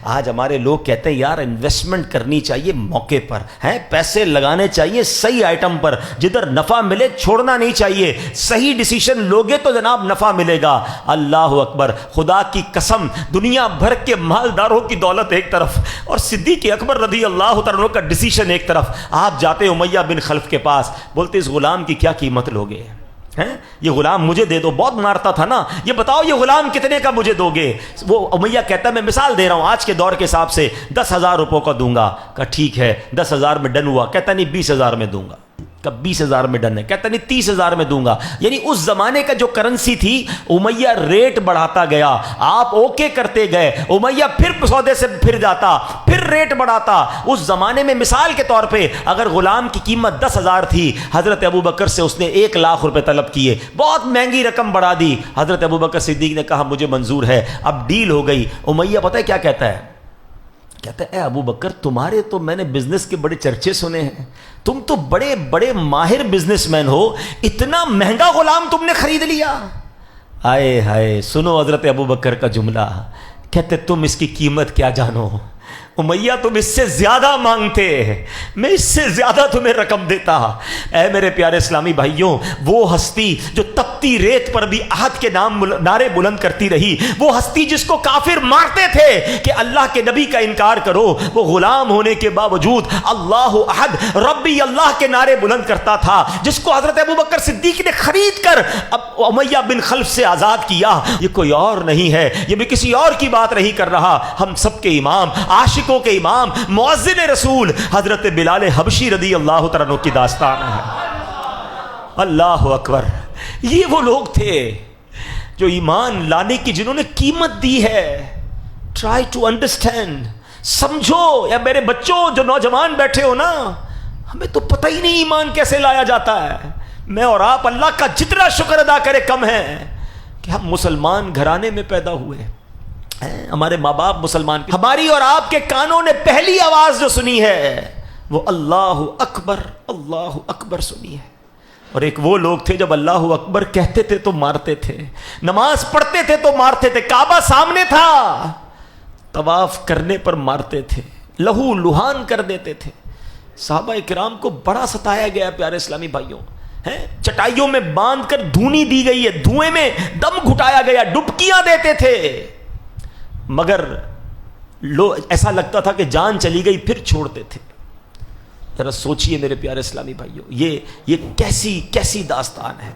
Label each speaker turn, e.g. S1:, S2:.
S1: آج ہمارے لوگ کہتے ہیں یار انویسٹمنٹ کرنی چاہیے موقع پر ہیں، پیسے لگانے چاہیے صحیح آئٹم پر، جدھر نفع ملے چھوڑنا نہیں چاہیے، صحیح ڈیسیشن لوگے تو جناب نفع ملے گا۔ اللہ اکبر، خدا کی قسم، دنیا بھر کے مالداروں کی دولت ایک طرف اور صدیق اکبر رضی اللہ تعالیٰ عنہ کا ڈیسیشن ایک طرف، آپ جاتے امیہ بن خلف کے پاس، بولتے اس غلام کی کیا قیمت لوگے ہیں؟ یہ غلام مجھے دے دو، بہت مارتا تھا نا، یہ بتاؤ یہ غلام کتنے کا مجھے دو گے؟ وہ امیہ کہتا ہے میں مثال دے رہا ہوں آج کے دور کے حساب سے 10,000 روپوں کا دوں گا۔ کہا ٹھیک ہے 10,000 میں ڈن ہوا؟ کہتا نہیں 20,000 میں دوں گا۔ کہ 20,000 میں ڈن ہے؟ کہتا نہیں 30,000 میں دوں گا۔ یعنی اس زمانے کا جو کرنسی تھی، امیہ ریٹ بڑھاتا گیا، آپ اوکے کرتے گئے، امیہ پھر سودے سے پھر جاتا، پھر ریٹ بڑھاتا۔ اس زمانے میں مثال کے طور پہ اگر غلام کی قیمت 10,000 تھی، حضرت ابوبکر سے اس نے 1,00,000 روپے طلب کیے، بہت مہنگی رقم بڑھا دی۔ حضرت ابوبکر صدیق نے کہا مجھے منظور ہے، اب ڈیل ہو گئی۔ امیہ پتہ ہے کیا کہتا ہے؟ کہتا ہے اے ابو بکر، تمہارے تو میں نے بزنس کے بڑے چرچے سنے ہیں، تم تو بڑے بڑے ماہر بزنس مین ہو، اتنا مہنگا غلام تم نے خرید لیا؟ آئے ہائے، سنو حضرت ابو بکر کا جملہ، کہتے تم اس کی قیمت کیا جانو امیہ، تم اس سے زیادہ مانگتے، میں اس سے زیادہ تمہیں رقم دیتا۔ اے میرے پیارے اسلامی بھائیوں، وہ ہستی جو تپتی ریت پر بھی احد کے نام نعرے بلند کرتی رہی، وہ ہستی جس کو کافر مارتے تھے کہ اللہ کے نبی کا انکار کرو، وہ غلام ہونے کے باوجود اللہ احد ربی اللہ کے نعرے بلند کرتا تھا، جس کو حضرت ابوبکر صدیق نے خرید کر اب امیہ بن خلف سے آزاد کیا۔ یہ کوئی اور نہیں ہے، یہ بھی کسی اور کی بات نہیں کر رہا، ہم سب کے امام، عاشق کے امام، مؤذن رسول حضرت بلال حبشی رضی اللہ تعالیٰ عنہ کی داستان ہے۔ اللہ اکبر، یہ وہ لوگ تھے جو ایمان لانے کی جنہوں نے قیمت دی ہے۔ ٹرائی ٹو انڈرسٹینڈ، سمجھو۔ یا میرے بچوں جو نوجوان بیٹھے ہو نا، ہمیں تو پتہ ہی نہیں ایمان کیسے لایا جاتا ہے۔ میں اور آپ اللہ کا جتنا شکر ادا کرے کم ہے کہ ہم مسلمان گھرانے میں پیدا ہوئے، ہمارے ماں باپ مسلمان، ہماری اور آپ کے کانوں نے پہلی آواز جو سنی ہے وہ اللہ اکبر سنی ہے۔ اور ایک وہ لوگ تھے جب اللہ اکبر کہتے تھے تو مارتے تھے، نماز پڑھتے تھے تو مارتے تھے، کعبہ سامنے تھا طواف کرنے پر مارتے تھے، لہو لہان کر دیتے تھے۔ صحابہ کرام کو بڑا ستایا گیا پیارے اسلامی بھائیوں، چٹائیوں میں باندھ کر دھونی دی گئی ہے، دھوئیں میں دم گھٹایا گیا، ڈبکیاں دیتے تھے، مگر ایسا لگتا تھا کہ جان چلی گئی پھر چھوڑتے تھے۔ ذرا سوچئے میرے پیارے اسلامی بھائیوں، یہ کیسی داستان ہے۔